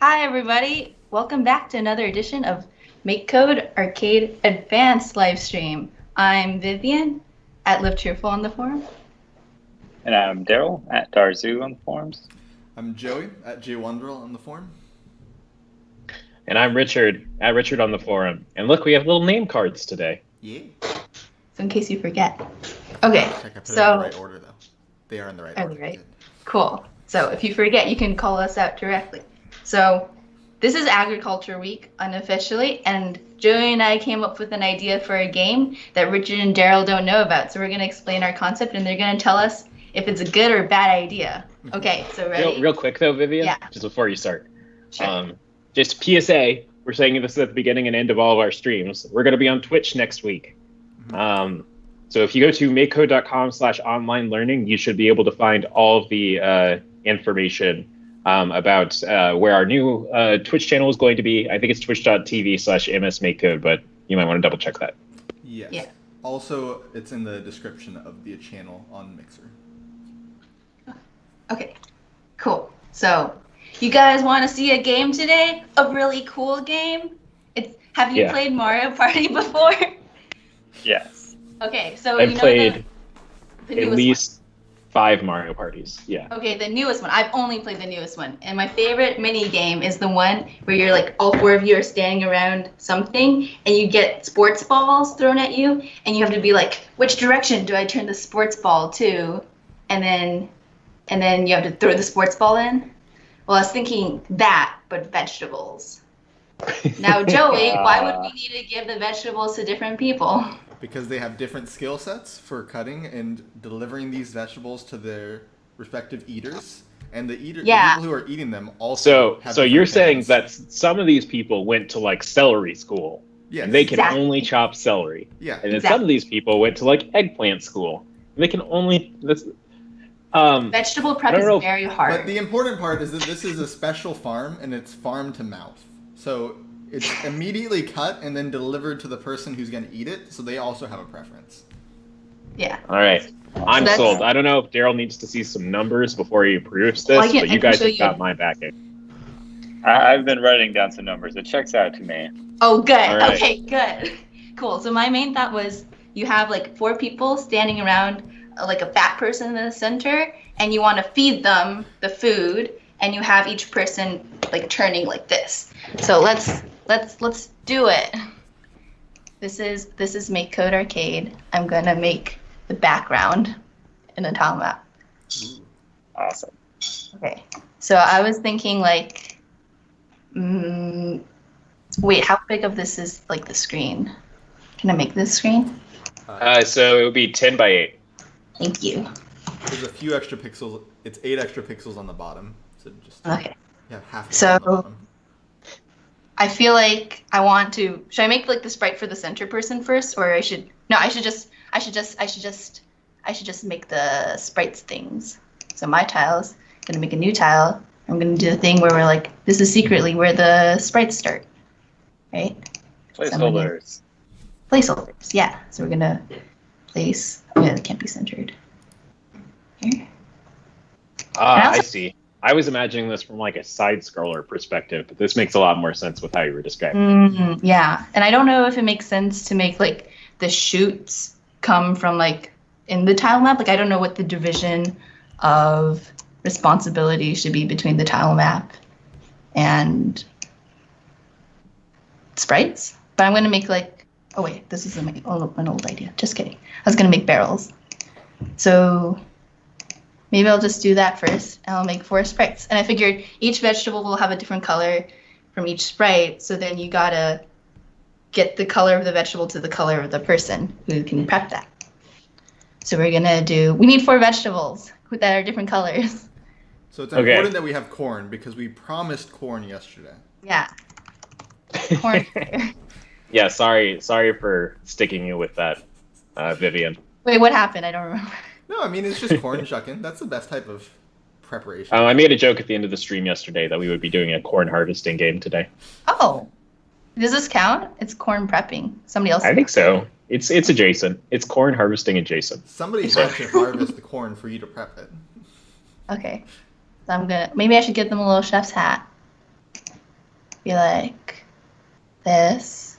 Hi, everybody. Welcome back to another edition of MakeCode Arcade Advanced livestream. I'm Vivian at Live Cheerful on the forum. And I'm Daryl at Darzoo on the forums. I'm Joey at JWonderl on the forum. And I'm Richard at Richard on the forum. And look, we have little name cards today. Yeah. So in case you forget. Okay, Check I put it in the right order, though. They are in the right order. Right? Cool. So if you forget, you can call us out directly. So this is Agriculture Week, unofficially, and Joey and I came up with an idea for a game that Richard and Daryl don't know about. So we're going to explain our concept, and they're going to tell us if it's a good or bad idea. Okay, so ready? Real quick, though, Vivian, Yeah. just before you start. Sure. Just PSA, we're saying this at the beginning and end of all of our streams. We're going to be on Twitch next week. So if you go to makecode.com/online learning, you should be able to find all of the information about where our new Twitch channel is going to be. I think it's twitch.tv/msmakecode, but you might want to double check that. Yes. Yeah. Also, it's in the description of the channel on Mixer. Okay, cool. So you guys want to see a game today? A really cool game? Have you played Mario Party before? Yes. Okay, so I've you know played the at newest least 5 Mario parties. Yeah. one. Okay, the newest one. I've only played the newest one. And my favorite mini game is the one where you're like, all 4 of you are standing around something and you get sports balls thrown at you and you have to be like, which direction do I turn the sports ball to? And then you have to throw the sports ball in. Well, I was thinking that, but vegetables. Now, Joey, why would we need to give the vegetables to different people? Because they have different skill sets for cutting and delivering these vegetables to their respective eaters. And the people who are eating them also have So you're different saying hands. that some of these people went to like celery school. Yes. And they can Exactly. only chop celery. Yeah. And then some of these people went to like eggplant school. And they can only Vegetable prep is very hard. But the important part is that this is a special farm, and it's farm to mouth. So it's immediately cut and then delivered to the person who's going to eat it, so they also have a preference. Yeah. All right. I'm that's- sold. I don't know if Daryl needs to see some numbers before he approves this, but you guys have got my backing. I've been writing down some numbers. It checks out to me. Oh, good. All right. Okay, good. Cool. So my main thought was you have like 4 people standing around like a fat person in the center, and you want to feed them the food, and you have each person like turning like this. So let's do it. This is MakeCode Arcade. I'm gonna make the background in a tile map. Awesome. Okay. So I was thinking like, wait, how big of this is like the screen? Can I make this screen? So it would be 10 by 8. Thank you. There's a few extra pixels. It's 8 extra pixels on the bottom. So just Okay. half of So- it on the bottom. I feel like I want to. Should I make like the sprite for the center person first, or I should just make the sprites things. So my tile's gonna make a new tile. I'm gonna do the thing where we're like, this is secretly where the sprites start, right? Placeholders. Placeholders, yeah. So we're gonna place. Oh yeah, it can't be centered. Here. I see. I was imagining this from like a side scroller perspective, but this makes a lot more sense with how you were describing. Yeah, and I don't know if it makes sense to make like the shoots come from like in the tile map. Like I don't know what the division of responsibility should be between the tile map and sprites. But I'm gonna make like, oh wait, this is an old idea. Just kidding. I was gonna make barrels. So maybe I'll just do that first, and I'll make 4 sprites. And I figured each vegetable will have a different color from each sprite, so then you gotta get the color of the vegetable to the color of the person who can prep that. So we need 4 vegetables that are different colors. So it's important that we have corn, because we promised corn yesterday. Yeah. Corn. Yeah, sorry for sticking you with that, Vivian. Wait, what happened? I don't remember. No, I mean, it's just corn shucking. That's the best type of preparation. I made a joke at the end of the stream yesterday that we would be doing a corn harvesting game today. Oh. Does this count? It's corn prepping. Somebody else. I think so. It's adjacent. It's corn harvesting adjacent. Somebody had to harvest the corn for you to prep it. Okay. So maybe I should give them a little chef's hat. be like this.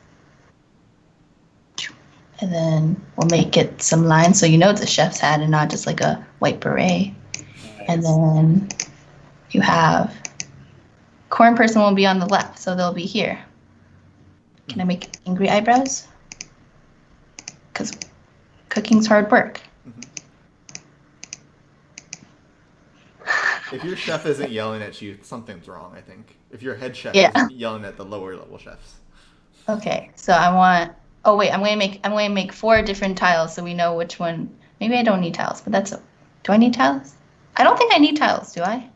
And then we'll make it some lines so you know it's a chef's hat and not just like a white beret. And then you have corn person will be on the left, so they'll be here. Can I make angry eyebrows? Because cooking's hard work. If your chef isn't yelling at you, something's wrong, I think. If your head chef Yeah. is yelling at the lower level chefs. Okay, so I want. Oh wait, I'm going to make 4 different tiles so we know which one. Maybe I don't need tiles, but that's. Do I need tiles? I don't think I need tiles. Do I?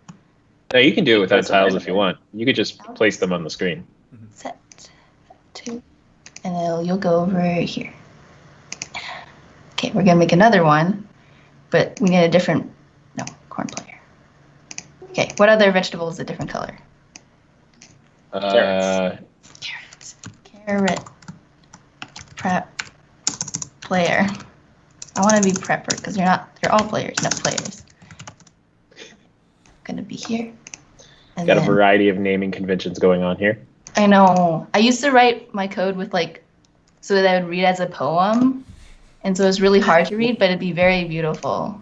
No, you can do it without tiles if you want. You could just place them on the screen. Set 2, and then you'll go over here. Okay, we're gonna make another one, but we need a different. No, corn player. Okay, what other vegetable is a different color? Carrots. Carrot. Prep. Player. I want to be prepper because they're all players, not players. Gonna be here. And Got a then- variety of naming conventions going on here. I know. I used to write my code with so that I would read as a poem. And so it was really hard to read, but it'd be very beautiful.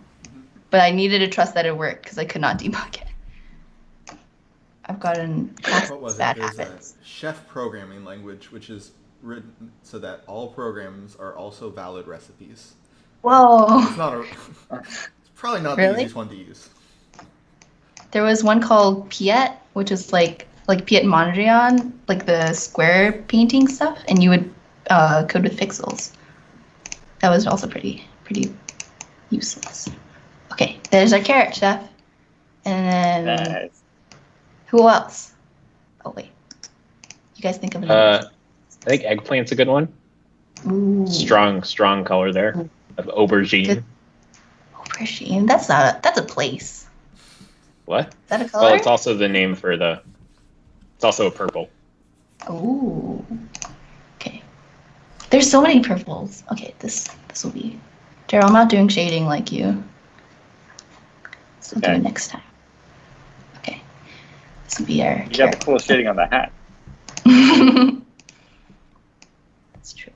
But I needed to trust that it worked because I could not debug it. I've gotten What was it? bad There's habits. a chef programming language, which is written so that all programs are also valid recipes. Whoa. It's not it's probably not the Really? easiest one to use. There was one called Piet, which is like Piet Mondrian, like the square painting stuff, and you would code with pixels. That was also pretty useless. Okay, there's our carrot chef. And then Nice. who else? Oh wait. You guys think of it? I think eggplant's a good one. Ooh. Strong color there. Of aubergine. Good. Aubergine. That's a place. What? Is that a color? Well, it's also the name for the. It's also a purple. Ooh. Okay. There's so many purples. Okay, this will be. Daryl, I'm not doing shading like you. So we'll do Okay. it next time. Okay. This will be our. You got the cool shading on the hat. That's true.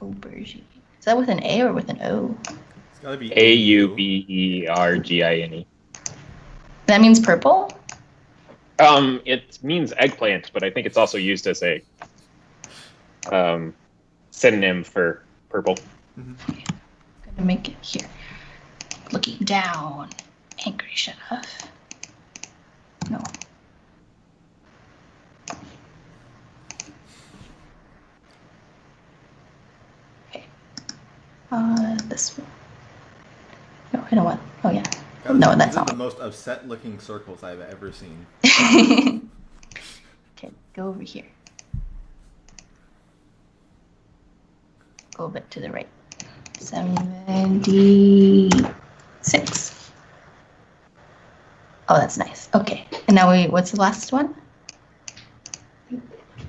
Aubergine. Is that with an A or with an O? It's gotta be Aubergine. That means purple? It means eggplant, but I think it's also used as a synonym for purple. I'm gonna make it here. Looking down. Angry chef. No. Okay. This one. No, I don't want. Oh yeah. God, No, these that's are not. the most upset looking circles I've ever seen. Okay, go over here. Go a bit to the right. 76. Oh, that's nice. Okay, and now what's the last one?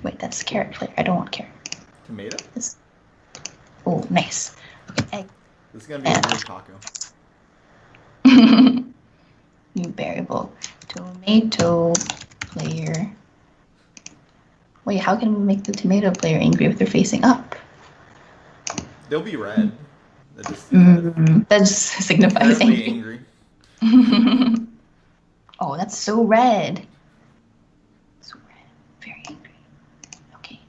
Wait, that's carrot flavor. I don't want carrot. Tomato? This. Oh, nice. Okay, egg. This is gonna be a weird taco. New variable. Tomato player. Wait, how can we make the tomato player angry if they're facing up? They'll be red. That just That just signifies apparently angry. Oh, that's so red. So red. Very angry. Okay.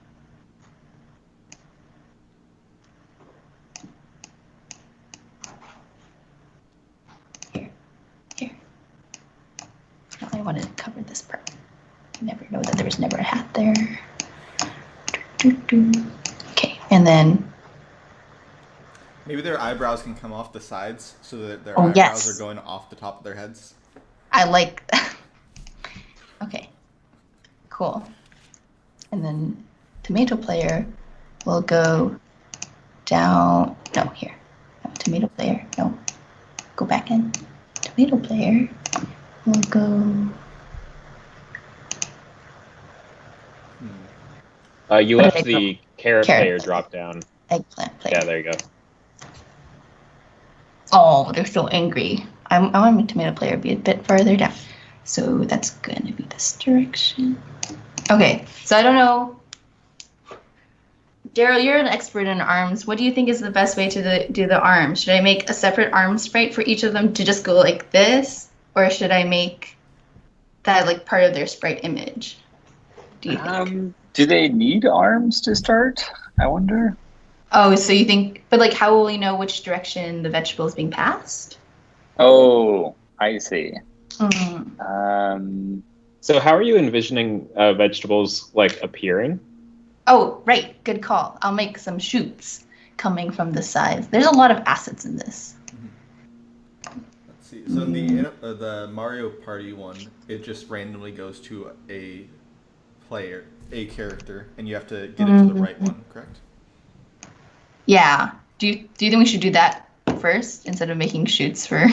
Here. No, I wanted to cover this part. You never know that there was never a hat there. Okay, and then Maybe their eyebrows can come off the sides so that their Oh, eyebrows yes. are going off the top of their heads. I like that. Okay, cool. And then tomato player will go down. No, here. No, tomato player. No. Go back in. Tomato player will go. You What left did I the carrot Carrot player player. drop down. Eggplant player. Yeah, there you go. Oh, they're so angry. I want my tomato player to be a bit farther down. So that's going to be this direction. Okay, so I don't know. Daryl, you're an expert in arms. What do you think is the best way to do the arms? Should I make a separate arm sprite for each of them to just go like this? Or should I make that like part of their sprite image? Do you think? Do they need arms to start? I wonder. Oh, so you think, but like how will we know which direction the vegetable is being passed? Oh, I see. Mm. So how are you envisioning vegetables like appearing? Oh, right. Good call. I'll make some shoots coming from the sides. There's a lot of assets in this. Let's see. So in the Mario Party one, it just randomly goes to a player, a character, and you have to get it to the right one, correct? Yeah. Do you think we should do that first instead of making shoots for?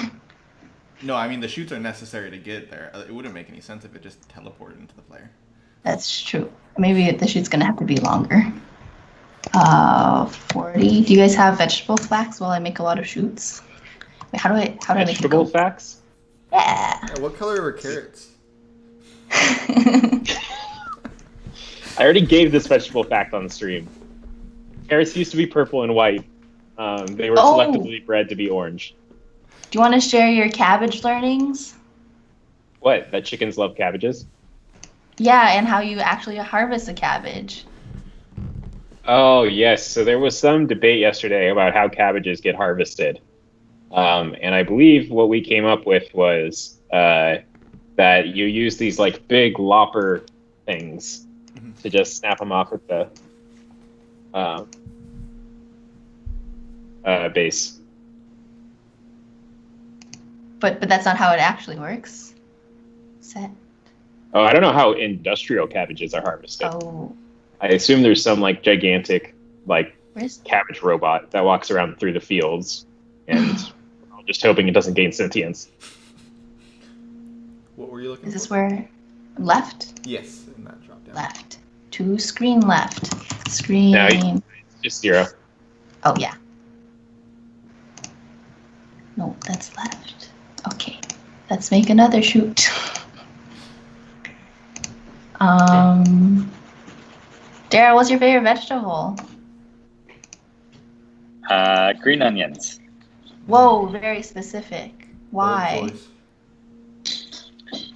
No, I mean the shoots are necessary to get there. It wouldn't make any sense if it just teleported into the player. That's true. Maybe the shoot's gonna have to be longer. 40. Do you guys have vegetable facts while I make a lot of shoots? Wait, how do I make Vegetable facts? Yeah. Yeah, what color are carrots? I already gave this vegetable fact on the stream. Carrots used to be purple and white. They were selectively bred to be orange. Do you want to share your cabbage learnings? What? That chickens love cabbages? Yeah, and how you actually harvest a cabbage. Oh, yes. So there was some debate yesterday about how cabbages get harvested. And I believe what we came up with was that you use these like big lopper things to just snap them off at the base. But that's not how it actually works. Set. Oh, I don't know how industrial cabbages are harvested. Oh. I assume there's some like gigantic like Where's cabbage robot that walks around through the fields, and I'm just hoping it doesn't gain sentience. What were you looking for? Is this where left? Yes, in that drop down. Left. To screen left. Screen. No, it's just 0. Oh yeah. No, that's left. Okay. Let's make another shoot. Daryl, what's your favorite vegetable? Green onions. Whoa, very specific. Why? Bold choice.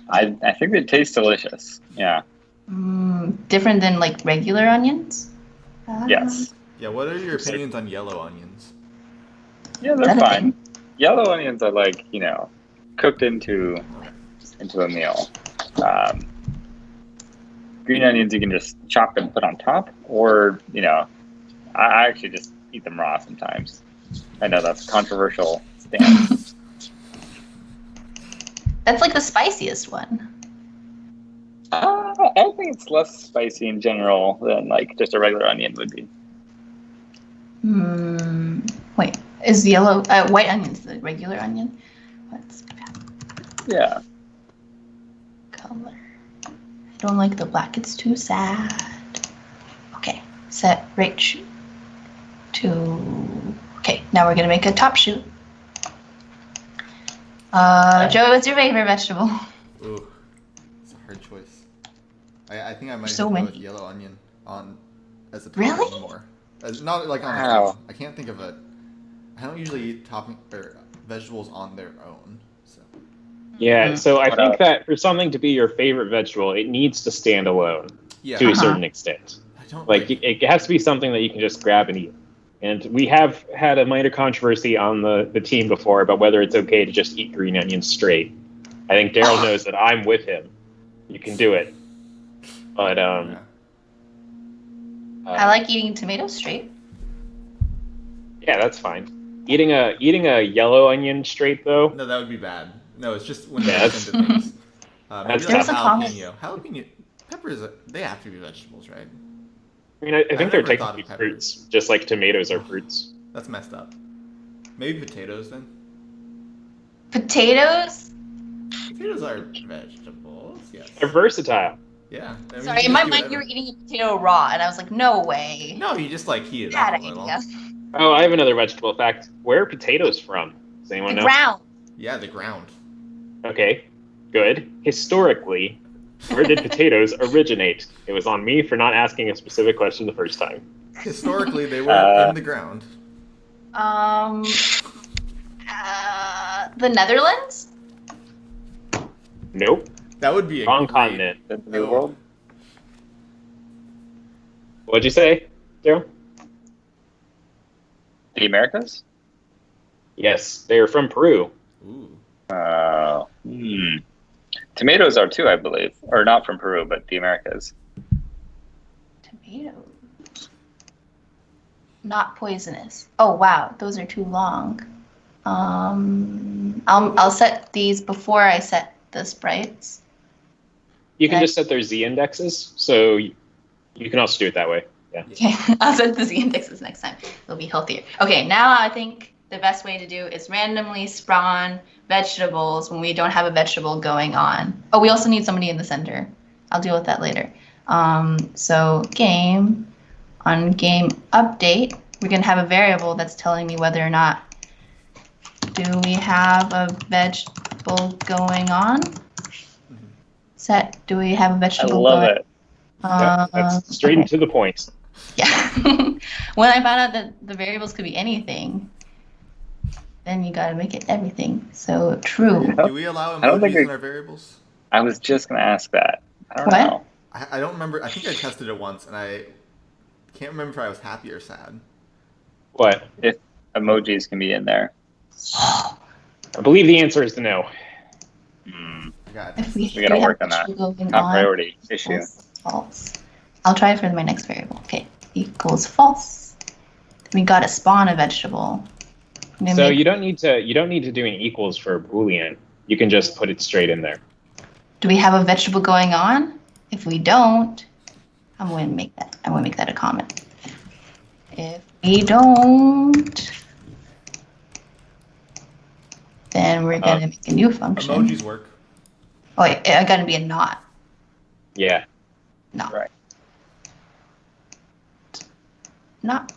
I think they taste delicious. Yeah. Different than like regular onions? Yes. Yeah, what are your opinions on yellow onions? Yeah, they're fine. Yellow onions are like, cooked into a meal. Green onions you can just chop and put on top, or I actually just eat them raw sometimes. I know that's a controversial stance. That's like the spiciest one. I think it's less spicy in general than like just a regular onion would be. Wait, is yellow white onions the regular onion? What's Yeah. color? I don't like the black, it's too sad. Okay, set right shoot to. Okay, now we're gonna make a top shoot. Joey, what's your favorite vegetable? Ooh, it's a hard choice. I think I might So have to go many. with yellow onion on as a Really? topping more. As, not like on its Wow. own. I can't think of a. I don't usually eat topping or vegetables on their own. So Yeah, so I What think else? that for something to be your favorite vegetable, it needs to stand alone yeah, to a certain extent. I don't Like it has to be something that you can just grab and eat. And we have had a minor controversy on the team before about whether it's okay to just eat green onions straight. I think Daryl knows that I'm with him. You can do it. But Yeah. I like eating tomatoes straight. yeah, that's fine. Eating a yellow onion straight though. No, that would be bad. No, it's just when Yeah, they that's- into things. Maybe that's like There's a comment. jalapeno. Peppers, they have to be vegetables, right? I mean, I think they're never thought of technically peppers. fruits, just like tomatoes are fruits. That's messed up. Maybe potatoes then. Potatoes? Potatoes are vegetables. Yes. They're versatile. Yeah. I mean, Sorry, you in my just do mind you were whatever. eating a potato raw, and I was like, no way. No, you just like heat it Bad up a little. idea. Oh, I have another vegetable fact. Where are potatoes from? Does anyone The know? ground. Yeah, the ground. Okay, good. Historically, Where did potatoes originate? It was on me for not asking a specific question the first time. Historically, they were in the ground. The Netherlands? Nope. That would be a Wrong great- continent. The New World? What'd you say, Daryl? The Americas? Yes, they are from Peru. Ooh. Tomatoes are too, I believe. Or not from Peru, but the Americas. Tomatoes. Not poisonous. Oh wow, those are too long. I'll set these before I set the sprites. You can Okay. just set their Z indexes, so you can also do it that way. Yeah. Okay, I'll set the Z indexes next time. It'll be healthier. Okay, now I think the best way to do is randomly spawn vegetables when we don't have a vegetable going on. Oh, we also need somebody in the center. I'll deal with that later. So game update, we're gonna have a variable that's telling me whether or not do we have a vegetable going on. Set. Do we have a I vegetable? love going? it. Yeah, that's straight Okay. to the point. Yeah. When I found out that the variables could be anything, then you gotta make it everything. So true. Do we allow I don't think emojis in I- our variables? I was just going to ask that. I don't What? know. I don't remember. I think I tested it once, and I can't remember if I was happy or sad. What? If emojis can be in there. I believe the answer is no. God. If we We gotta have work on that. vegetable going Top on, priority issue. false. I'll try for my next variable. Okay, equals false. We gotta spawn a vegetable. I'm gonna So make- you don't need to do an equals for a Boolean. You can just put it straight in there. do we have a vegetable going on? If we don't, I'm going to make that a comment. If we don't, then we're going to make a new function. Emojis work. Oh, wait, I got to be a not. Yeah. Not. Right. Not.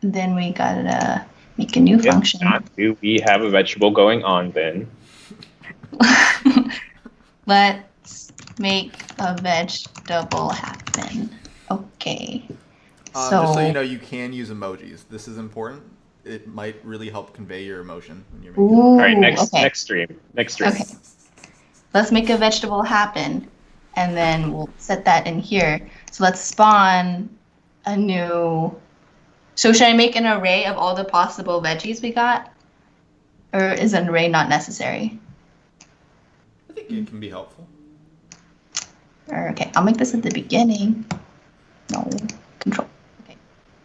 Then we got to make a new If function. not, do we have a vegetable going on then? Let's make a vegetable happen. Okay. Just so you know, you can use emojis. This is important. It might really help convey your emotion when you're making it. Ooh, All right, next okay. stream. Next stream. Okay. Let's make a vegetable happen, and then we'll set that in here. So let's spawn a new. So should I make an array of all the possible veggies we got, or is an array not necessary? I think it can be helpful. Or okay, I'll make this at the beginning. No control. Okay.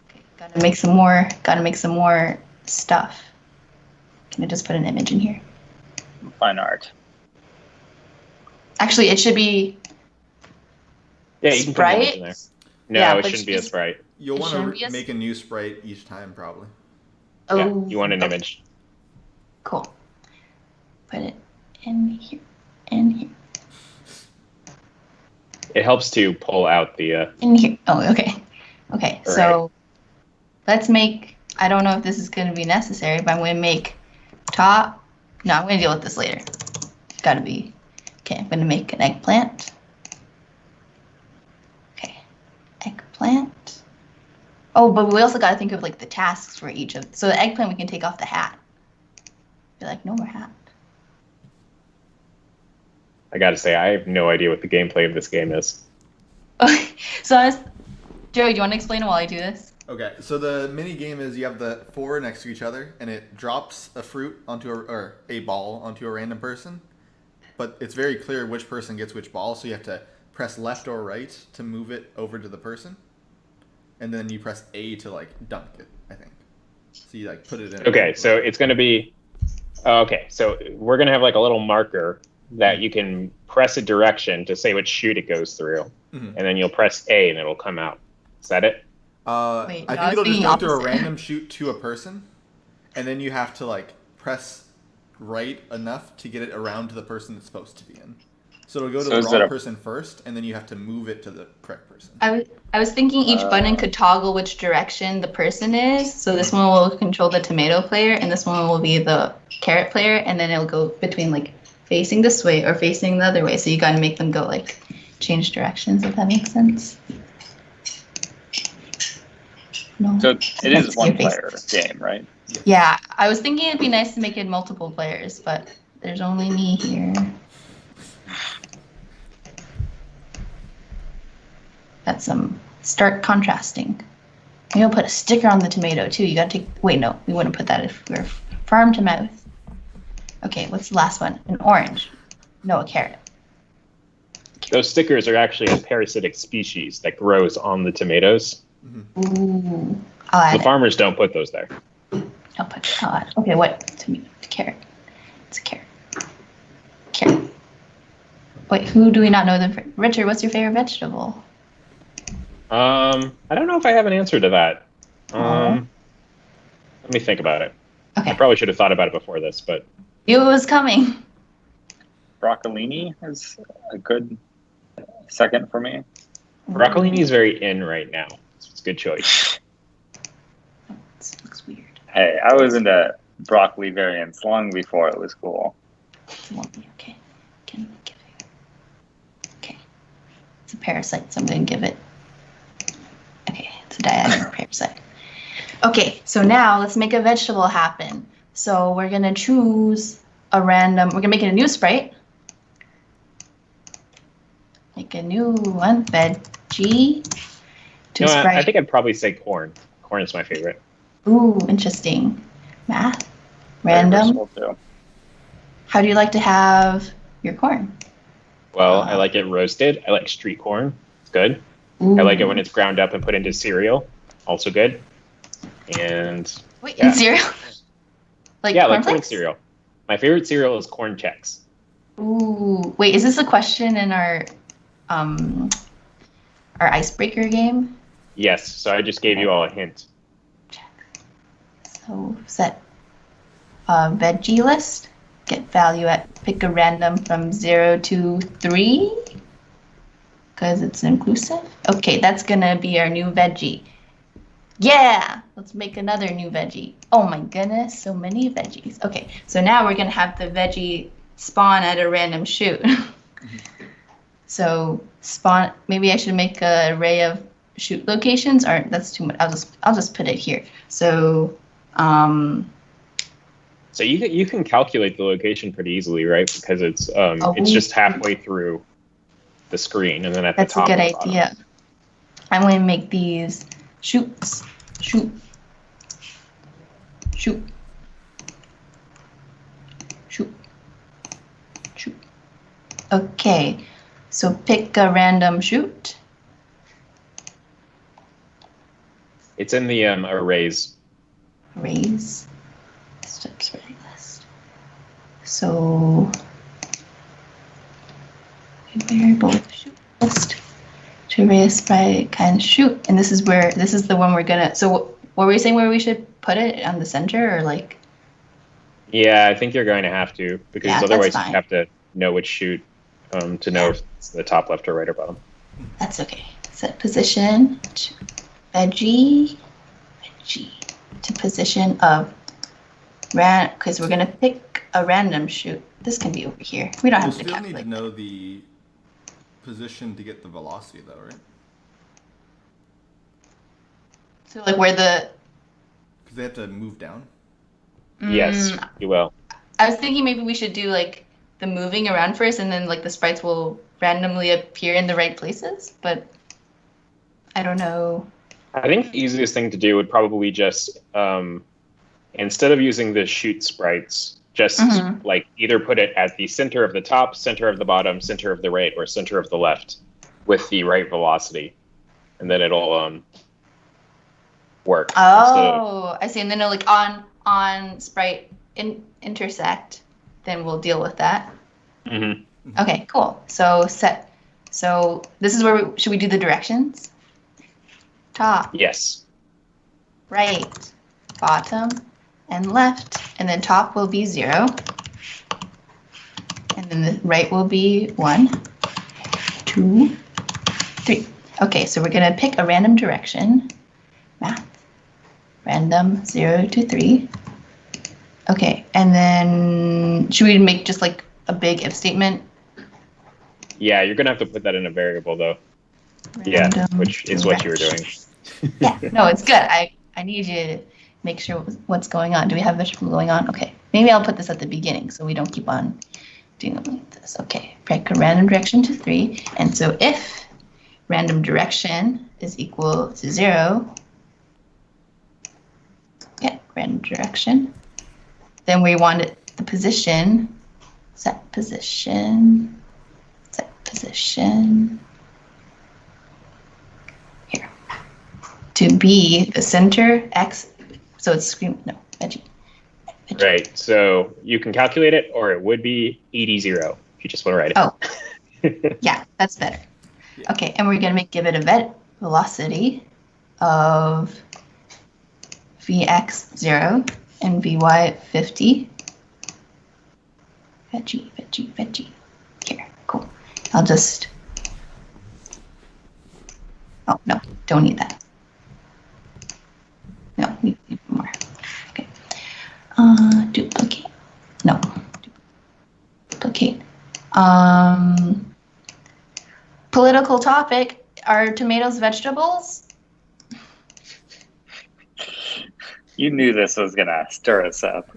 Okay. Gotta make some more. Gotta make some more stuff. Can I just put an image in here? Fine art. Actually, it should be Yeah, you can put an image in there. sprites. No, Yeah, it but shouldn't be a just- sprite. You'll It want shouldn't be to a- make a new sprite each time, probably. Oh, Yeah, you want an okay. image. Cool. Put it in here. In here. It helps to pull out the. In here. Oh, okay. Okay, All so let's make, I don't know if this is going to be necessary, but I'm going to make top. No, I'm going to deal with this later. Gotta be. Okay, I'm going to make an eggplant. Okay, eggplant. Oh, but we also got to think of like the tasks for each of. So the eggplant, we can take off the hat. Be like, no more hat. I gotta say, I have no idea what the gameplay of this game is. So I was, Joey, do you want to explain it while I do this? Okay, so the mini game is you have the four next to each other, and it drops a fruit onto or a ball onto a random person, but it's very clear which person gets which ball, so you have to press left or right to move it over to the person, and then you press A to like dunk it. I think. So you like put it in. Okay, so it's gonna be. Okay, so we're gonna have like a little marker that you can press a direction to say which chute it goes through, Mhm. and then you'll press A and it'll come out. Is that it? Wait, I no, think I was it'll just thinking go through a opposite. random chute to a person, and then you have to like press right enough to get it around to the person it's supposed to be in. So it'll go to So the is wrong it a- person first, and then you have to move it to the correct person. I was thinking each button could toggle which direction the person is. So this one will control the tomato player, and this one will be the carrot player, and then it'll go between like facing this way or facing the other way. So you got to make them go like change directions, if that makes sense. No. So it is one player game, right? Yeah, I was thinking it'd be nice to make it multiple players, but there's only me here. That's some stark contrasting. Maybe I'll put a sticker on the tomato too. You gotta take, wait, no, we wouldn't put that if we were farm to mouth. Okay, what's the last one? An orange. No, a carrot. Those stickers are actually a parasitic species that grows on the tomatoes. Ooh, I'll add The farmers don't put those there. I'll add. Okay, what? Tomato, carrot. It's a carrot. Carrot. Wait, who do we not know? Richard, what's your favorite vegetable? I don't know if I have an answer to that. Let me think about it. Okay. I probably should have thought about it before this, but Knew it was coming. Broccolini is a good second for me. broccolini is very in right now. So it's a good choice. This looks weird. Hey, I was into broccoli variants long before it was cool. Okay. Can we give it? Okay. It's a parasite, so I'm going to give it. Okay, it's a diagonal parasite. Okay, so now let's make a vegetable happen. So we're going to choose a random, we're going to make it a new sprite. Make a new one, veggie. To No, sprite. I think I'd probably say corn. Corn is my favorite. Ooh, interesting. Math. Random. Very versatile, too. How do you like to have your corn? Well, I like it roasted. I like street corn. It's good. Ooh. I like it when it's ground up and put into cereal. Also good. And Wait, yeah. in cereal? Like yeah, like corn cornflakes? cereal. My favorite cereal is Corn Chex. Ooh, wait, is this a question in our icebreaker game? Yes, so I just gave you all a hint. So set a veggie list. Get value at pick a random from 0 to 3 because it's inclusive. Okay, that's gonna be our new veggie. Yeah, let's make another new veggie. Oh my goodness, so many veggies. Okay, so now we're gonna have the veggie spawn at a random shoot. So spawn. Maybe I should make an array of shoot locations, or that's too much. I'll just put it here. So. So you can calculate the location pretty easily, right? Because it's just halfway through the screen, and then at the That's a top. good and bottom. idea. I'm going to make these shoots. Shoot. Shoot. Shoot. Shoot. Okay. So pick a random shoot. It's in the arrays. Arrays. Steps array list. So variable shoot list to erase by kind of shoot, and this is the one we're gonna. So what were you saying? Where we should put it on the center or like? Yeah, I think you're going to have to because Yeah, that's otherwise you fine. have to know which shoot to know if it's the top left or right or bottom. That's okay. Set position to veggie to position of because we're gonna pick a random shoot. This can be over here. We don't We'll have to still need calculate. to know the position to get the velocity, though, right? So like where the. Because they have to move down. Yes, you will. I was thinking maybe we should do like the moving around first, and then like the sprites will randomly appear in the right places. But I don't know. I think the easiest thing to do would probably just instead of using the shoot sprites, just like either put it at the center of the top, center of the bottom, center of the right, or center of the left with the right velocity, and then it'll work. Oh, I see. And then it'll like on sprite intersect, then we'll deal with that. Mm-hmm. Okay, cool. So this is where should we do the directions? Top, Yes. right, bottom, and left, and then top will be 0, and then the right will be 1, 2, 3. Okay, so we're gonna pick a random direction. Math. Random 0 to 3. Okay, and then should we make just like a big if statement? Yeah, you're gonna have to put that in a variable though. Yeah, which is what you were doing. Yeah, no, it's good. I need you to make sure what's going on. Do we have vegetable going on? Okay, maybe I'll put this at the beginning so we don't keep on doing it like this. Okay, break a random direction to 3, and so if random direction is equal to 0, yeah, random direction, then we want it, the position, set position, here, to be the center X, so it's veggie. Right, so you can calculate it, or it would be 80, 0, if you just want to write it. Oh, yeah, that's better. Yeah. Okay, and we're going to give it a velocity of Vx 0 and Vy 50. Veggie. Here, cool. I'll just, oh, no, don't need that. No, we need more. Okay. Duplicate. No. Duplicate. Political topic. Are tomatoes vegetables? You knew this was gonna stir us up.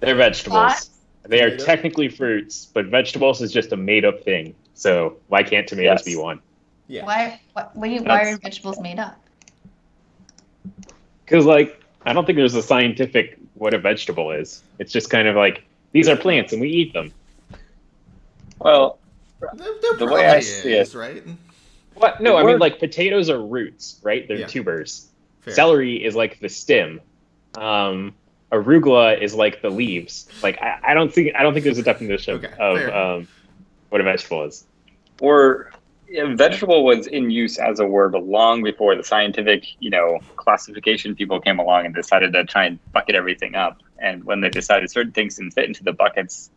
They're vegetables. What? They are Tomato? technically fruits, but vegetables is just a made-up thing. So why can't tomatoes Yes. be one? Yeah. Why are That's- vegetables made up? Because, like, I don't think there's a scientific what a vegetable is. It's just kind of like, these are plants and we eat them. Well, There The way I probably see is, it- right? What? No, The I mean, word- like, potatoes are roots, right? They're Yeah. tubers. Fair. Celery is like the stem. Arugula is like the leaves. Like, I don't think there's a definition Okay, fair. of what a vegetable is. vegetable was in use as a word long before the scientific, classification people came along and decided to try and bucket everything up. And when they decided certain things didn't fit into the buckets,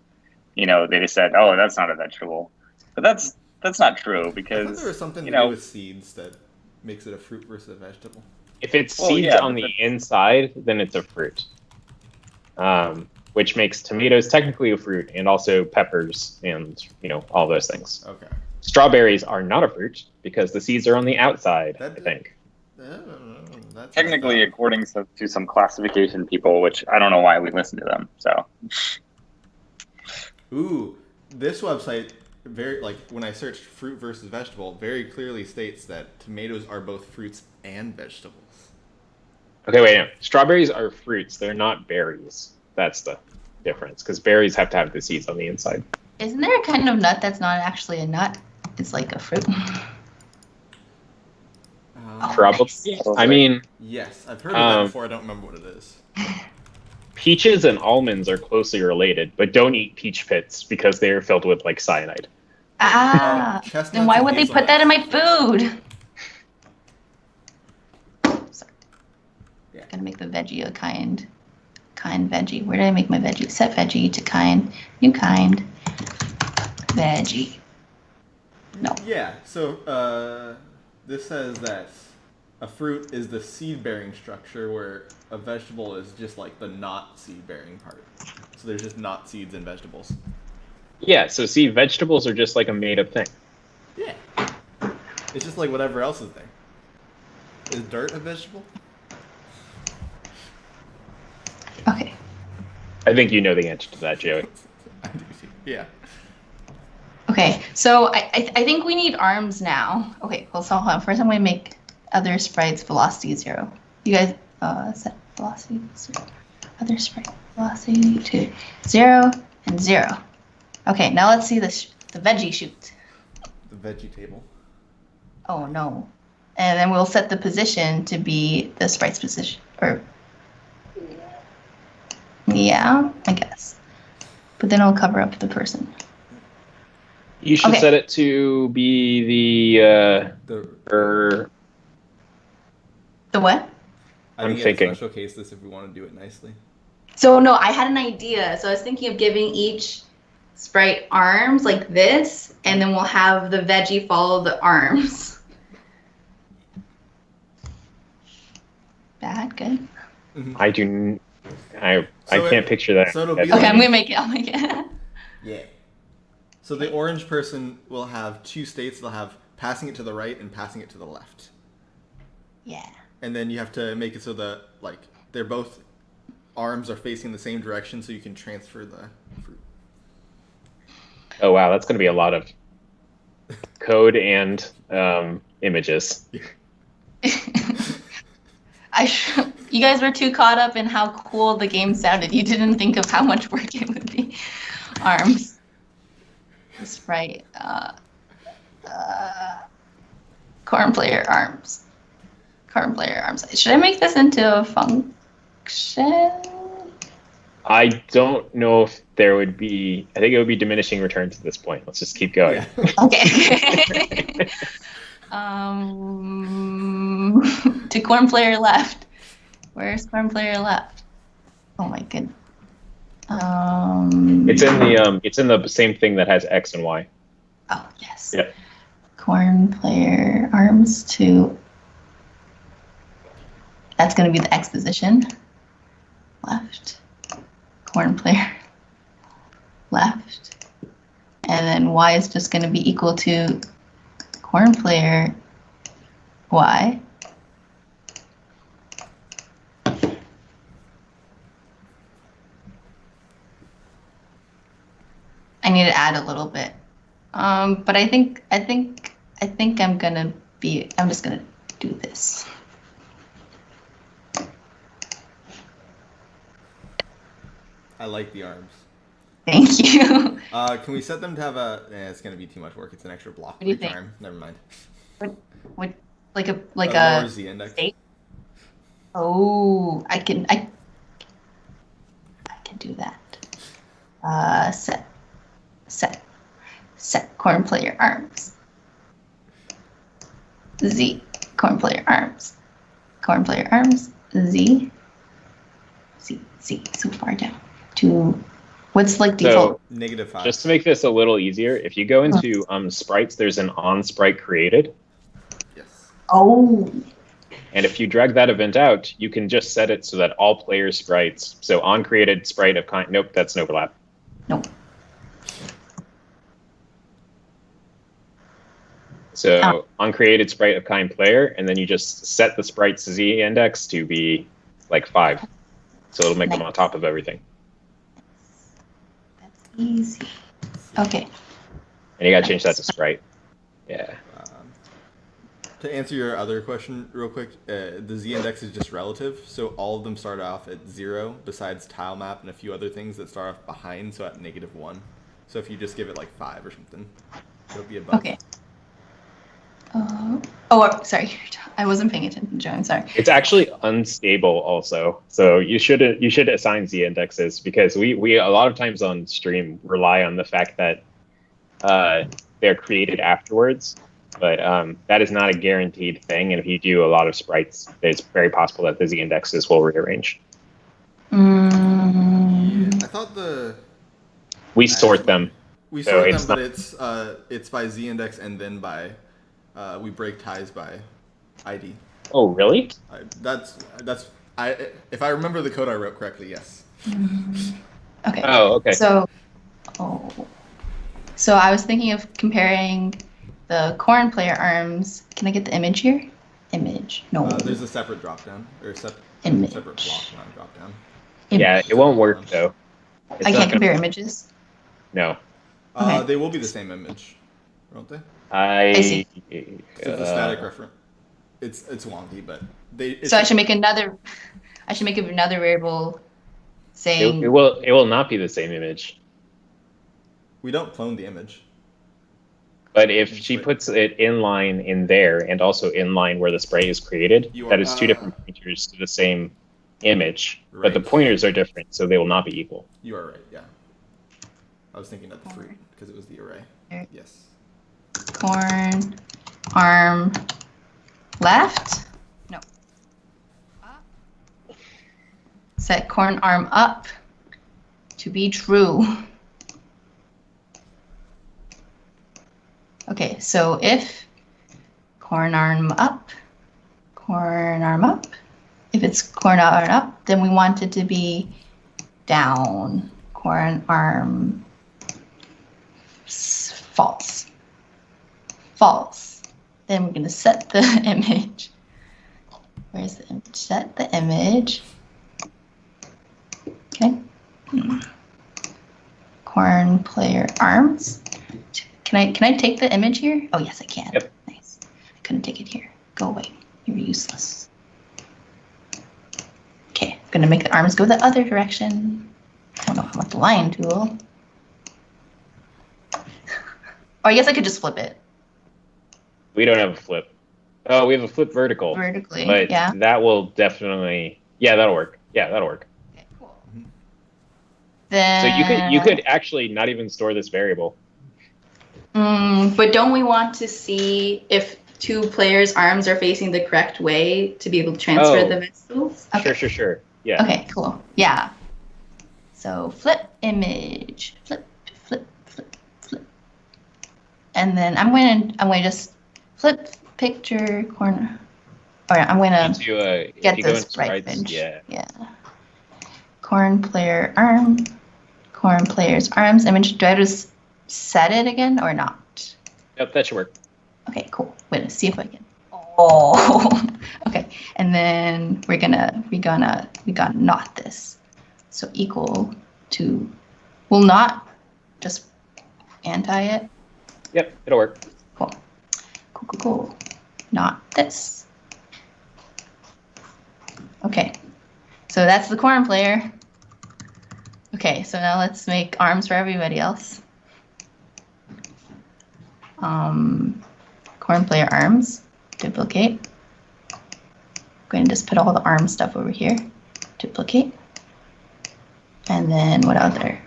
they just said, "Oh, that's not a vegetable." But that's not true I thought because there was something to do with seeds that makes it a fruit versus a vegetable. If it's Well, seeds yeah, on but the inside, then it's a fruit. Which makes tomatoes technically a fruit, and also peppers, and all those things. Okay. Strawberries are not a fruit because the seeds are on the outside. I think. That's technically, messed up. according to some classification people, which I don't know why we listen to them. So Ooh, this website when I searched fruit versus vegetable, very clearly states that tomatoes are both fruits and vegetables. Okay, wait. No. Strawberries are fruits. They're not berries. That's the difference. Because berries have to have the seeds on the inside. Isn't there a kind of nut that's not actually a nut? It's like a fruit. Probably. I mean, Yes, I've heard of that before. I don't remember what it is. peaches and almonds are closely related, but don't eat peach pits because they are filled with like cyanide. Ah, chestnuts then why and would they put that in my food? Sorry. Yeah. Gotta make the veggie a kind veggie. Where did I make my veggie? Set veggie to kind, new kind, veggie. No. Yeah, so this says that a fruit is the seed-bearing structure, where a vegetable is just like the not seed-bearing part. So there's just not seeds in vegetables. Yeah, so see, vegetables are just like a made-up thing. Yeah. It's just like whatever else is there. Is dirt a vegetable? Okay. I think you know the answer to that, Joey. I do see. Yeah. Okay, so I think we need arms now. Okay, well, so hold on. First, I'm going to make other sprites velocity 0. You guys set velocity 0. Other sprite velocity to 0 and 0. Okay, now let's see the veggie shoot. The veggie table. Oh, no. And then we'll set the position to be the sprite's position. Or, yeah, I guess. But then I'll cover up the person. You should Okay. set it to be The The what? I I'm think thinking. special case this if we want to do it nicely. So, no, I had an idea. So I was thinking of giving each sprite arms like this, and then we'll have the veggie follow the arms. Bad, good. I So can't picture that. so it'll be Okay, like- I'm gonna make it. I'll make it. Yeah. So the orange person will have two states. They'll have passing it to the right and passing it to the left. Yeah. And then you have to make it so that they're both arms are facing the same direction, so you can transfer the fruit. Oh wow, that's going to be a lot of code and images. You guys were too caught up in how cool the game sounded. You didn't think of how much work it would be. Arms. That's right. Corn player arms. Corn player arms. Should I make this into a function? I don't know if there would be. I think it would be diminishing returns at this point. Let's just keep going. Yeah. Okay. To corn player left. Where's corn player left? Oh my goodness. It's in the same thing that has X and Y. Oh yes. Yeah. Corn player arms to. That's going to be the X position. Left. Corn player left. And then Y is just going to be equal to corn player Y. I need to add a little bit. But I think I'm just gonna do this. I like the arms. Thank you. Can we set them to have a? It's gonna be too much work. It's an extra block. What do you for each think? arm. Never mind. What like a Lower Z index. state? Oh, I can do that. Set corn player arms. Z corn player arms. Corn player arms. Z. So far down to what's like default. So -5. just to make this a little easier, if you go into sprites, there's an on sprite created. Yes. Oh. And if you drag that event out, you can just set it so that all player sprites, so on created sprite of kind, nope, that's an overlap. Nope. So on created sprite of kind player, and then you just set the sprite's Z index to be like 5. So it'll make them on top of everything. That's easy. Okay. And you gotta change that to sprite. Yeah. To answer your other question real quick, the Z index is just relative, so all of them start off at 0, besides tile map and a few other things that start off behind, so at -1. So if you just give it like 5 or something, it'll be above. Okay. Sorry. I wasn't paying attention, Joe. I'm sorry. It's actually unstable also. So you should assign Z indexes, because we a lot of times on stream rely on the fact that they're created afterwards. But that is not a guaranteed thing, and if you do a lot of sprites, it's very possible that the Z indexes will rearrange. I thought we sort them. We So sort it's them, but it's by Z index and then by we break ties by ID. Oh, really? If I remember the code I wrote correctly, yes. Okay. Oh, okay. So I was thinking of comparing the corn player arms. Can I get the image here? Image. No. There's a separate drop down or separate Image. block, not drop down. Yeah, it won't work though. I can't compare images. No. Okay. They will be the same image, won't they? I see. It's a static reference. It's wonky, but So I should make another. I should make another variable saying. It will not be the same image. We don't clone the image. But if she puts it inline in there and also inline where the spray is created, that is 2 different pointers to the same image. Right. But the pointers are different, so they will not be equal. You are right. Yeah. I was thinking of the fruit because it was the array. Okay. Yes. Corn arm left. No. Up. Set corn arm up to be true. Okay, so if corn arm up, if it's corn arm up, then we want it to be down, corn arm False. False. Then we're going to set the image. Where's the image? Set the image. Okay. Corn player arms. Can I take the image here? Oh yes, I can. Yep. Nice. I couldn't take it here. Go away. You're useless. Okay, I'm gonna make the arms go the other direction. I don't know if I want the line tool. Or I guess I could just flip it. We don't have a flip. Oh, we have a flip vertical. Vertically, But yeah. that will definitely, yeah, that'll work. Yeah, that'll work. Okay, cool. Then, So you could actually not even store this variable. But don't we want to see if two players' arms are facing the correct way to be able to transfer Oh. the vegetables? Okay. Sure. Yeah. Okay, cool. Yeah. So flip image, flip. And then I'm gonna just flip picture corner. Or I'm gonna If get you go this into right sprites, image. yeah. Corn player arm, corn player's arms image. Do I just set it again or not? Yep, that should work. Okay, cool. Wait, let's see if I can. Oh, okay. And then we got not this. So equal to, will not just anti it. Yep, it'll work. Cool. Not this. Okay. So that's the corn player. Okay, so now let's make arms for everybody else. Corn player arms, duplicate. I'm going to just put all the arm stuff over here, duplicate. And then what other?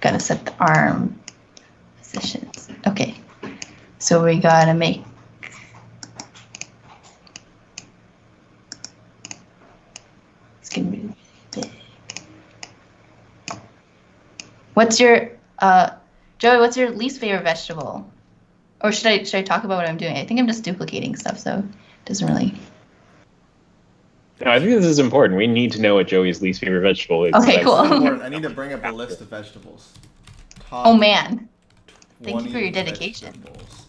Got to set the arm positions. Okay, so we got to make it's going to be really big. What's your Joey, what's your least favorite vegetable? Or should I talk about what I'm doing? I think I'm just duplicating stuff, so it doesn't really. No, I think this is important. We need to know what Joey's least favorite vegetable is. Okay, cool. It's important. I need to bring up a list of vegetables. Top Oh man, thank you 20 for your dedication. vegetables.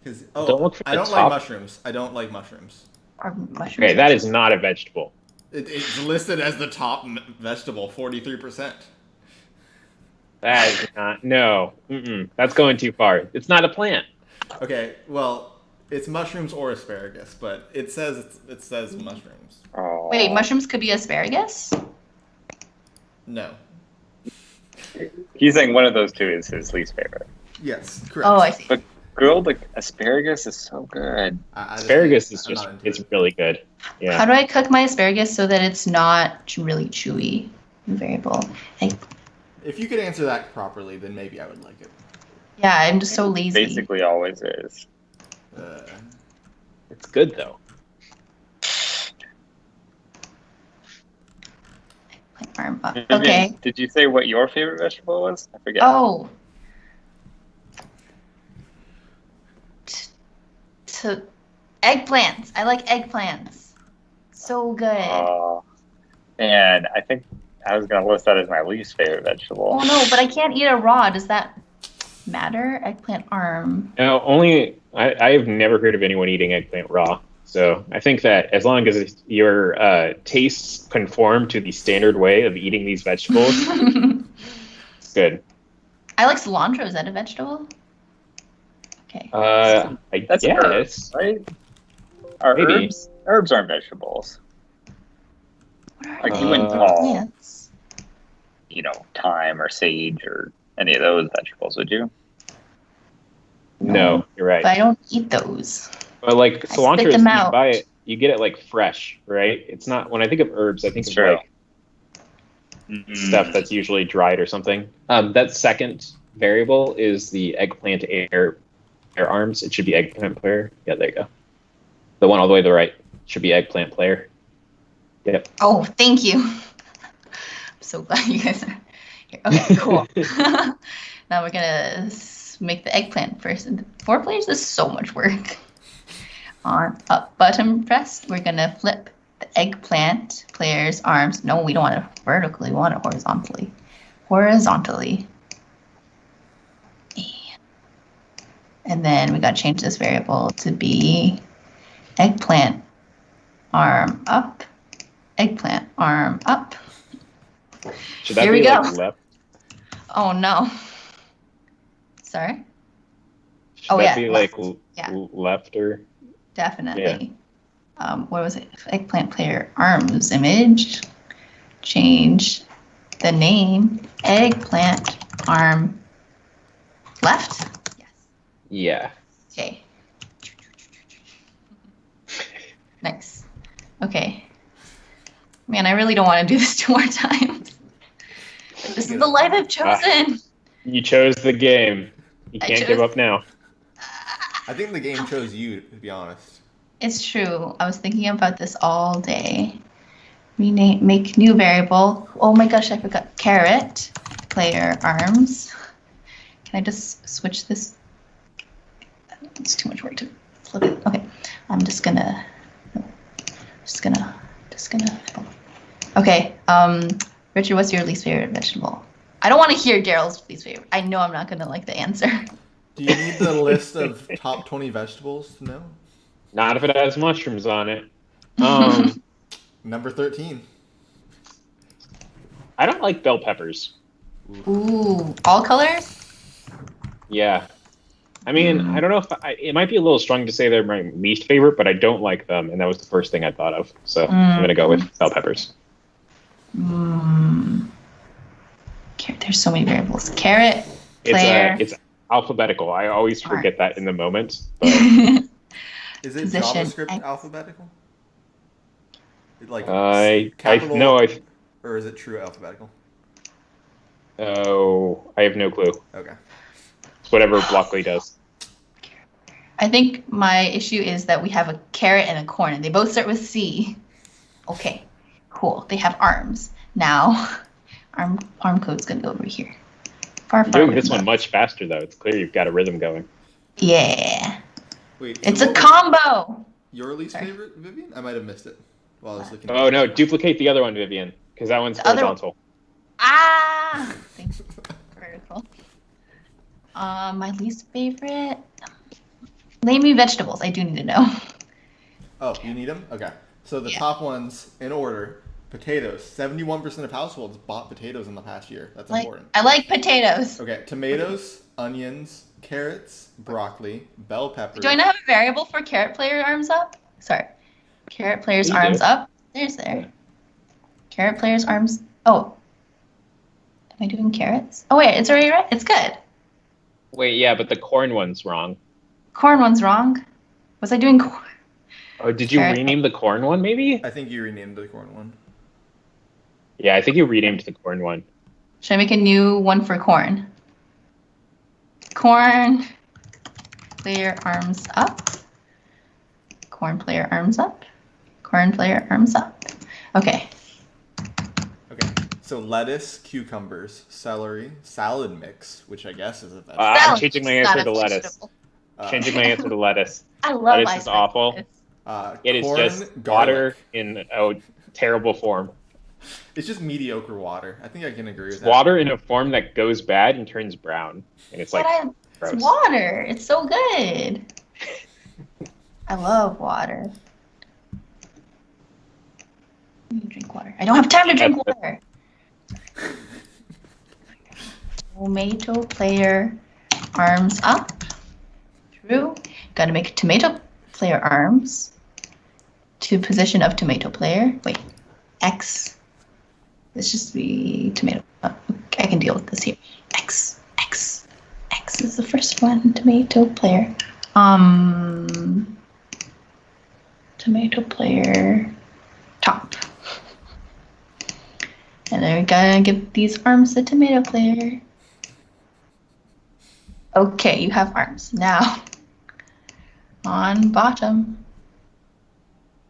'Cause- Don't look for I the don't top. like mushrooms. I don't like mushrooms. Or mushrooms. Okay, that is not a vegetable. It's listed as the top vegetable, 43%. That is not. No. That's going too far. It's not a plant. Okay, well, it's mushrooms or asparagus, but it says mushrooms. Oh. Wait, mushrooms could be asparagus? No. He's saying one of those two is his least favorite. Yes, correct. Oh, I see. But grilled asparagus is so good. Asparagus is I'm just, not into it's it. really good. How Yeah. do I cook my asparagus so that it's not really chewy? Variable. If you could answer that properly, then maybe I would like it. Yeah, I'm just so lazy. Basically always is. It's good, though. Arm up. Vivian, Okay. Did you say what your favorite vegetable was? I forget. Oh. Eggplants. I like eggplants. So good. And I think I was going to list that as my least favorite vegetable. Oh no, but I can't eat it raw. Does that matter? Eggplant arm. No, I have never heard of anyone eating eggplant raw. So I think that as long as your tastes conform to the standard way of eating these vegetables, it's good. I like cilantro. Is that a vegetable? Okay. I That's guess. herbs, right? Are Maybe. herbs aren't vegetables. What are Like they? you wouldn't call, Plants. thyme or sage or any of those vegetables, would you? No, you're right. But I don't eat those. But like I cilantro, spit is, them you out. buy it, you get it like fresh, right? It's not. When I think of herbs, I think of True. like stuff that's usually dried or something. That second variable is the eggplant air arms. It should be eggplant player. Yeah, there you go. The one all the way to the right should be eggplant player. Yep. Oh, thank you. I'm so glad you guys are here. Okay, cool. Now we're gonna make the eggplant first. 4 players is so much work. On up button pressed, we're gonna flip the eggplant player's arms. No, we don't want it vertically. We want it horizontally. Horizontally. And then we got to change this variable to be eggplant arm up. Eggplant arm up. Should that Here be we go. like left? Oh no. Sorry. Should Oh, that yeah, be left. like Yeah. left or? Definitely. What was it? Eggplant player arms image. Change the name. Eggplant arm left. Yes. Yeah. Okay. Nice. Okay. Man, I really don't want to do this 2 more times. But this is the life I've chosen. You chose the game. You I can't give chose- up now. I think the game chose you, to be honest. It's true. I was thinking about this all day. Rename, make new variable. Oh my gosh, I forgot. Caret player arms. Can I just switch this? It's too much work to flip it. Okay, I'm just gonna. Okay, Richard, what's your least favorite vegetable? I don't want to hear Daryl's least favorite. I know I'm not gonna like the answer. Do you need the list of top 20 vegetables to know? Not if it has mushrooms on it. Number 13. I don't like bell peppers. Ooh, all colors? Yeah. I mean, I don't know if it might be a little strong to say they're my least favorite, but I don't like them, and that was the first thing I thought of. So I'm gonna go with bell peppers. There's so many variables. Carrot, player. It's alphabetical. I always forget that in the moment. But Is it Position JavaScript X. alphabetical? Like I capital, no, or is it true alphabetical? oh, I have no clue. Okay. It's whatever Blockly does. I think my issue is that we have a carrot and a corn, and they both start with C. Okay, cool. They have arms. Now, arm code's gonna go over here. Far, You're doing away this from one much faster though. It's clear you've got a rhythm going. Yeah, Wait. it's so a what was combo. Your least Sorry. favorite, Vivian? I might have missed it while I was looking. Oh no, duplicate the other one, Vivian, because that one's The other one. horizontal. Ah, thanks. Vertical. My least favorite. Name me vegetables. I do need to know. Oh, you need them? Okay. So the Yeah. top ones in order: potatoes. 71% of households bought potatoes in the past year. That's important. I like potatoes. Okay, tomatoes, onions, carrots, broccoli, bell peppers. Do I not have a variable for carrot player arms up? Sorry. Carrot player's You arms do. up. There's there. Carrot player's arms. Oh. Am I doing carrots? Oh, wait. It's already right. It's good. Wait, yeah, but the corn one's wrong. Corn one's wrong. Was I doing corn? Oh, did you Carrot. rename the corn one, maybe? I think you renamed the corn one. Yeah, I think you renamed the corn one. Should I make a new one for corn? Corn player arms up. Corn player arms up. Corn player arms up. Okay. Okay. So lettuce, cucumbers, celery, salad mix, which I guess is a vegetable. I'm Salad changing my is not answer a to lettuce. vegetable. Changing my answer to lettuce. I love Lettuce ice is awful. It is corn, just garlic. water in a terrible form. It's just mediocre water. I think I can agree with It's that. water in a form that goes bad and turns brown. And it's like It's gross. water. It's so good. I love water. I need to drink water. I don't have time to drink water. Tomato player arms up. True. Got to make tomato player arms to position of tomato player. Wait, X. Let's just be tomato. Oh, okay, I can deal with this here. X is the first one. Tomato player. Tomato player top. And then we gotta give these arms the tomato player. Okay, you have arms. Now, on bottom,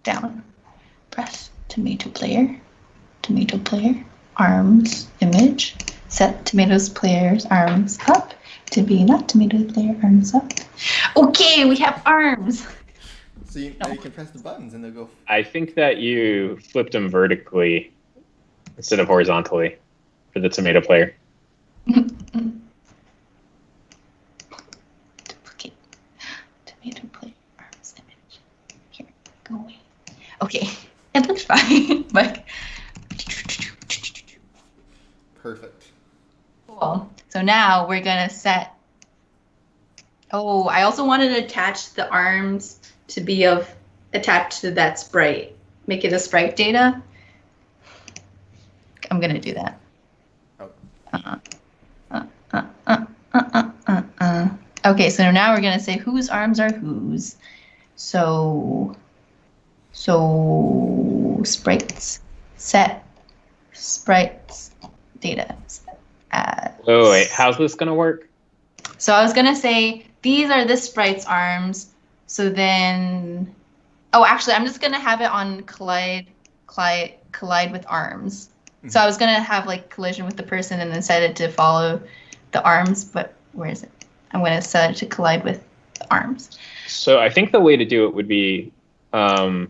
down, press tomato player, arms, image, set tomatoes player's arms up to be not tomato player arms up. Okay, we have arms. So now you can press the buttons and they'll go. I think that you flipped them vertically instead of horizontally for the tomato player. Duplicate. worked fine. Like, Perfect. cool. So now we're gonna set. Oh, I also wanted to attach the arms to be attached to that sprite. Make it a sprite data. I'm gonna do that. Oh. Okay, so now we're gonna say whose arms are whose. So sprites set sprites data set as. Oh wait, how's this gonna work? So I was gonna say these are this sprite's arms. So then, oh, actually, I'm just gonna have it on collide with arms. So I was gonna have like collision with the person and then set it to follow the arms, but where is it? I'm gonna set it to collide with the arms. So I think the way to do it would be. Oh,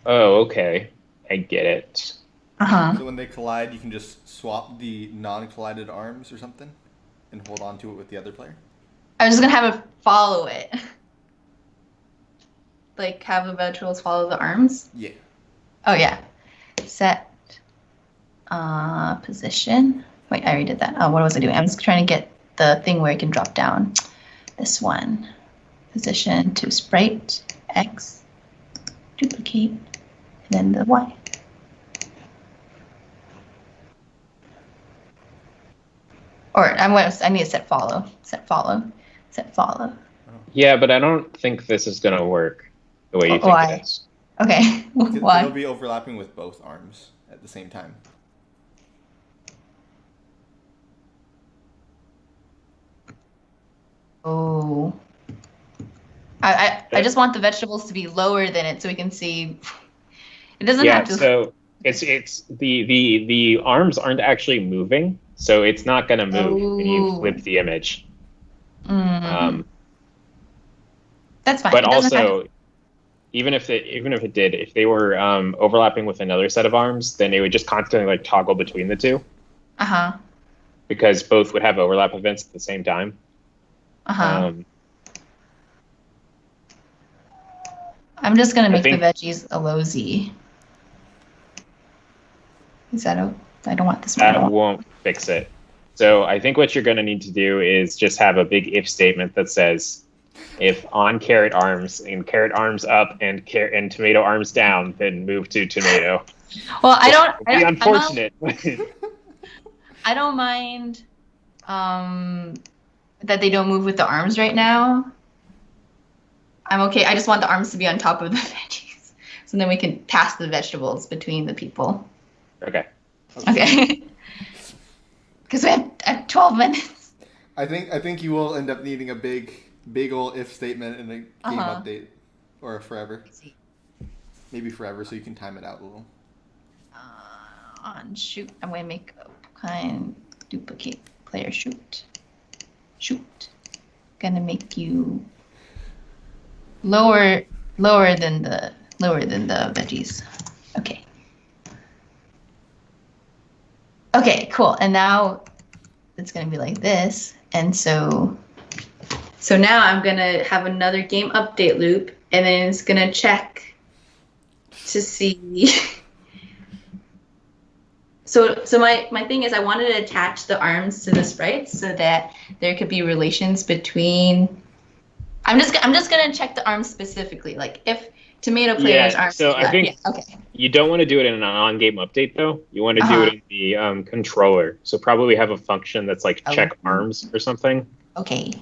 okay. I get it. So when they collide, you can just swap the non-collided arms or something, and hold on to it with the other player. I was just gonna have it follow it. Like have the vegetables follow the arms. Yeah. Oh yeah. Set position. Wait, I already did that. Oh, what was I doing? I'm just trying to get the thing where it can drop down. This one. Position to sprite X. Duplicate. And then the Y. Or I need to set follow. Set follow. Set follow. Yeah, but I don't think this is gonna work the way you think Why? it is. Okay. Why? It'll be overlapping with both arms at the same time. Oh. I just want the vegetables to be lower than it so we can see. It doesn't Yeah, have to. so it's the arms aren't actually moving, so it's not gonna move when you flip the image. That's fine. But It doesn't also, have even if it did, if they were overlapping with another set of arms, then it would just constantly like toggle between the two. Because both would have overlap events at the same time. I'm just gonna make the veggies a low Z. Is that I don't want this one. That won't fix it. So I think what you're gonna need to do is just have a big if statement that says, if on carrot arms and carrot arms up and tomato arms down, then move to tomato. Well, I don't. It'd be unfortunate. I don't mind that they don't move with the arms right now. I'm okay. I just want the arms to be on top of the veggies, so then we can pass the vegetables between the people. Okay. Okay. Because we have 12 minutes. I think you will end up needing a big old if statement in a game update, or forever. Maybe forever, so you can time it out a little. On shoot, I'm gonna make a kind duplicate player shoot. Gonna make you lower than the veggies. Okay. Okay, cool. And now it's gonna be like this, and so now I'm gonna have another game update loop, and then it's gonna check to see. So my thing is I wanted to attach the arms to the sprites so that there could be relations between. I'm just gonna check the arms specifically, like if tomato players arms. So I think you don't want to do it in an on-game update though. You want to do it in the controller. So probably have a function that's like check arms or something. Okay.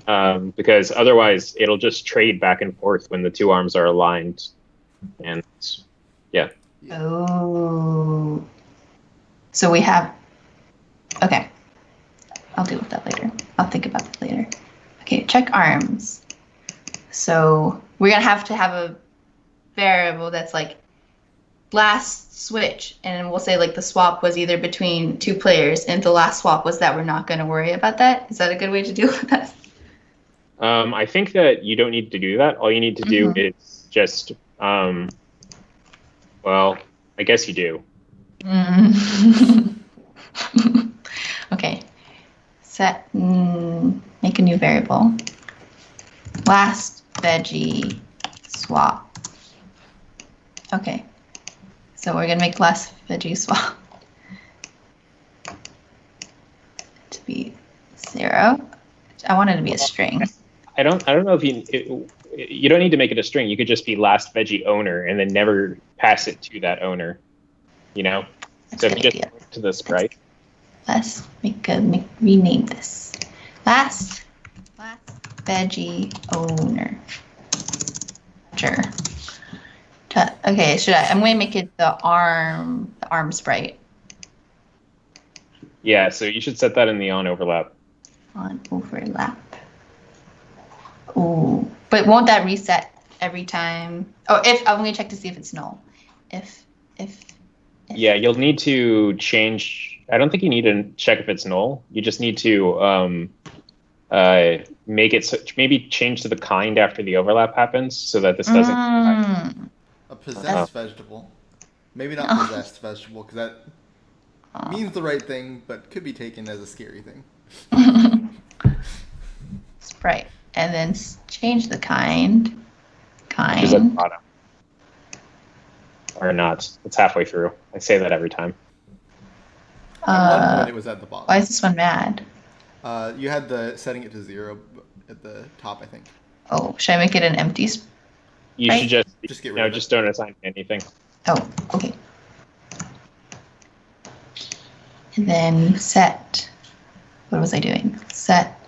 Because otherwise it'll just trade back and forth when the two arms are aligned, and yeah. Oh. So we have. Okay. I'll deal with that later. I'll think about that later. Okay, check arms. So we're gonna have to have a variable that's like last switch, and we'll say like the swap was either between two players, and the last swap was that we're not going to worry about that. Is that a good way to deal with that? I think that you don't need to do that. All you need to do is just, well, I guess you do. Okay. Set, make a new variable. Last veggie swap Okay. So we're gonna make last veggie swap to be 0. I want it to be a string. I don't know if you don't need to make it a string. You could just be last veggie owner and then never pass it to that owner. You know. That's So a if you good just idea. to the sprite. Let's rename this. Last veggie owner. Sure. Okay, I'm going to make it the arm sprite. Yeah, so you should set that in the on overlap. On overlap. Ooh, but won't that reset every time? Oh, I'm going to check to see if it's null. If. Yeah, you'll need to change. I don't think you need to check if it's null. You just need to make it maybe change to the kind after the overlap happens, so that this doesn't. A possessed vegetable. Maybe not possessed vegetable, because that means the right thing, but could be taken as a scary thing. Sprite, and then change the kind. Which is at the bottom. Or not. It's halfway through. I say that every time. At one point, it was at the bottom. Why is this one mad? You had the setting it to 0 at the top, I think. Oh, should I make it an empty? You should just get rid of it. Just don't assign anything. Oh, okay. And then set. What was I doing? Set.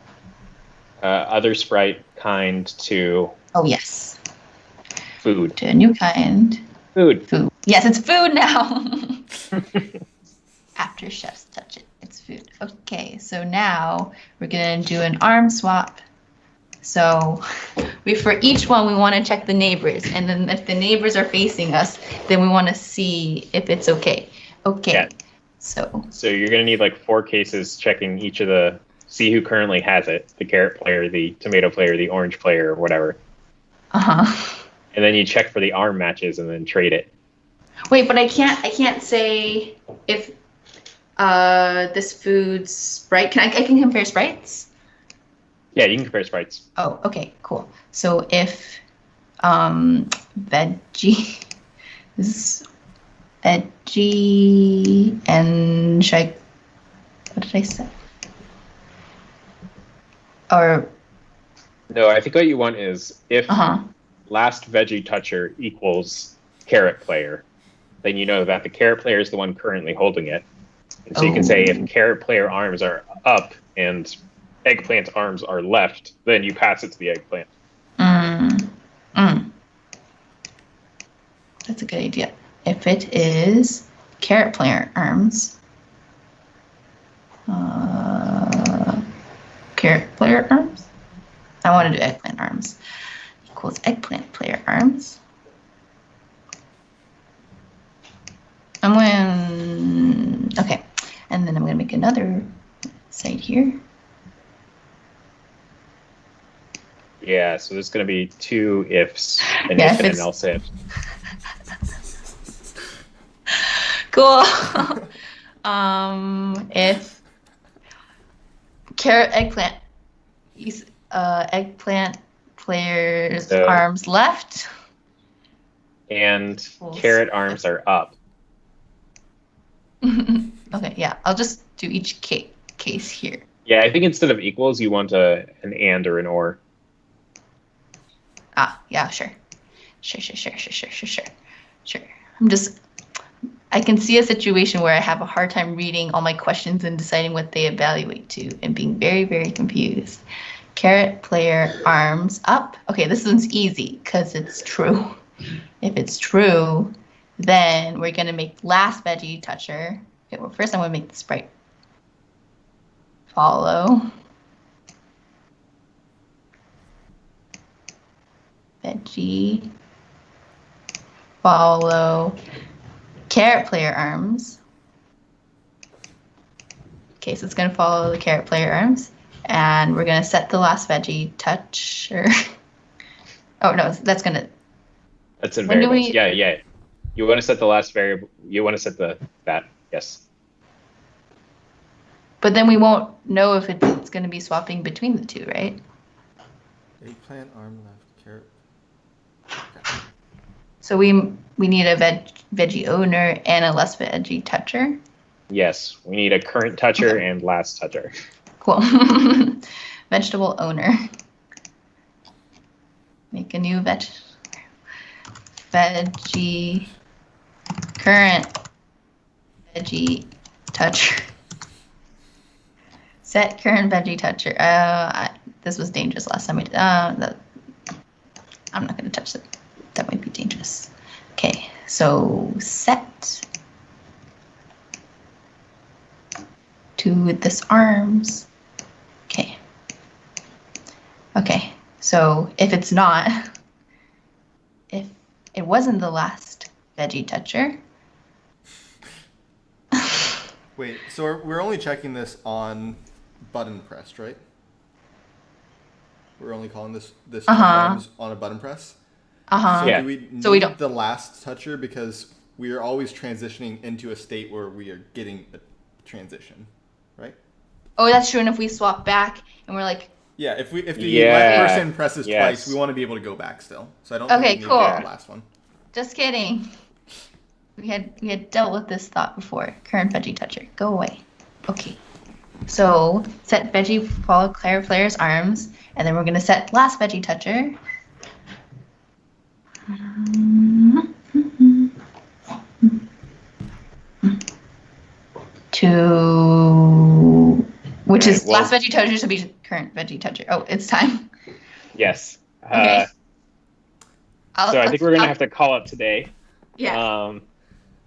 Other sprite kind to. Oh yes. Food. To a new kind. Food. Yes, it's food now. After chefs touch it, it's food. Okay, so now we're gonna do an arm swap. So for each one, we want to check the neighbors, and then if the neighbors are facing us, then we want to see if it's okay. Okay. Yeah. So you're gonna need like 4 cases checking each of the. See who currently has it: the carrot player, the tomato player, the orange player, or whatever. And then you check for the arm matches and then trade it. Wait, but I can't say if this food's sprite. I can compare sprites? Yeah, you can compare sprites. Oh, okay, cool. So if veggie is veggie and what did I say? Or no, I think what you want is if last veggie toucher equals carrot player, then you know that the carrot player is the one currently holding it. And so you can say if carrot player arms are up and eggplant arms are left, then you pass it to the eggplant. That's a good idea. If it is carrot player arms, carrot player arms? I want to do eggplant arms. Equals eggplant player arms. Okay, and then I'm going to make another site here. Yeah, so there's going to be 2 ifs, and if and an else if. Cool. If eggplant player's arms left. And carrot arms are up. Okay, yeah, I'll just do each case here. Yeah, I think instead of equals, you want an and or an or. Yeah, sure. Sure. I can see a situation where I have a hard time reading all my questions and deciding what they evaluate to and being very, very confused. Carrot player arms up. Okay, this one's easy because it's true. If it's true, then we're going to make last veggie toucher. Okay, well, first I'm going to make the sprite follow. Veggie follow carrot player arms. Okay, so it's going to follow the carrot player arms. And we're going to set the last veggie toucher. Oh, no, that's going to... That's in variables. Yeah. You want to set the last variable. You want to set that. Yes. But then we won't know if it's going to be swapping between the two, right? Eggplant, arm left, carrot. Okay. So we need a veggie owner and a less veggie toucher. Yes, we need a current toucher and last toucher. Cool. Vegetable owner. Make a new veggie current veggie toucher. Set current veggie toucher. This was dangerous last time. I'm not going to touch it. That might be dangerous. Okay, so set to this arms. Okay. Okay, so if it's not, if it wasn't the last veggie toucher. Wait, so we're only checking this on button pressed, right? We're only calling this times on a button press? So Yeah. do we need we don't- the last toucher because we are always transitioning into a state where we are getting a transition, right? Oh, that's true. And if we swap back and we're like, Yeah, if the Yeah. left person presses Yes. twice, we want to be able to go back still. So I don't Okay, think we need cool. the last one. just kidding. We had dealt with this thought before. Current veggie toucher. Go away. Okay. So set veggie follow Claire Flair's arms, and then we're gonna set last veggie toucher. To which is Well- last veggie toucher should be current veggie toucher. Oh, it's time. Yes. Okay. So I think we're gonna have to call it today. Yeah.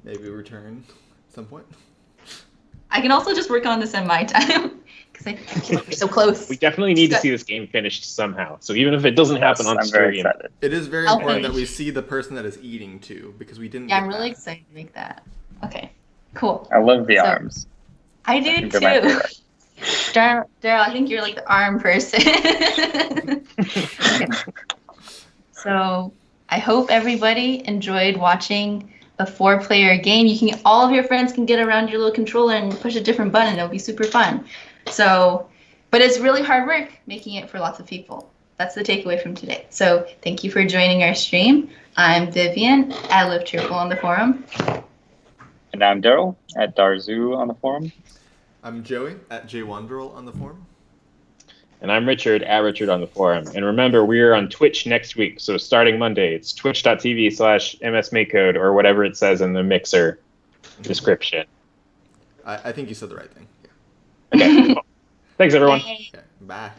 Maybe return at some point. I can also just work on this in my time because we're so close. We definitely need to see this game finished somehow. So even if it doesn't happen on I'm very stream, excited. It is very I'll important that finish. we see the person that is eating too, because we didn't. Yeah, get I'm really that. excited to make that. Okay, cool. I love the So- arms. I I do think they're my too. favorite. Daryl, I think you're like the arm person. So I hope everybody enjoyed watching a 4-player game. All of your friends can get around your little controller and push a different button. It'll be super fun. So, but it's really hard work making it for lots of people. That's the takeaway from today. So thank you for joining our stream. I'm Vivian at Live Cheerful on the forum. And I'm Daryl at Darzu on the forum. I'm Joey at JWonderl on the forum. and I'm Richard at Richard on the forum. And remember, we are on Twitch next week. So starting Monday, it's twitch.tv/MSMakeCode or whatever it says in the Mixer description. I think you said the right thing. Yeah. Okay. Cool. Thanks, everyone. Yay. Okay. Bye.